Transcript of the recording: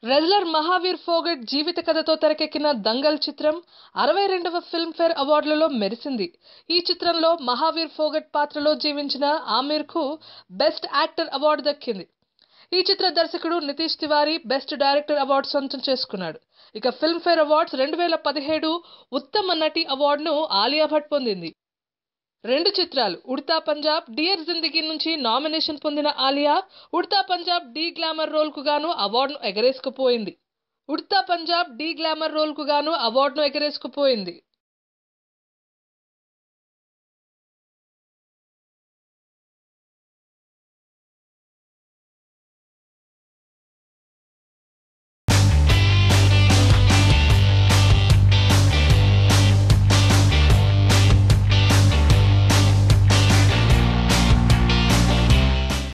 Wrestler Mahavir Phogat జీవిత కథతో తెరకెక్కిన దంగల్ చిత్రం 62వ ఫిల్మ్ఫేర్ అవార్డులలో మెరిసింది. ఈ చిత్రంలో మహావీర్ ఫోగట్ పాత్రలో జీవించిన ఆమిర్కు బెస్ట్ యాక్టర్ అవార్డు దక్కింది. ఈ చిత్ర దర్శకుడు Nitish Tiwari best director award సొంతం చేసుకున్నాడు. ఇక ఫిల్మ్ఫేర్ అవార్డ్స్ 2017 ఉత్తమ నటి అవార్డును ఆలియా భట్ పొందింది. 2 చిత్రాలు ఉడతా పంజాబ్, డియర్ జిందగీ నుంచి నామినేషన్ పొందిన ఆలియా ఉడతా పంజాబ్ డి గ్లామర్ రోల్కు గాను అవార్డును ఎగరేసుకుపోయింది.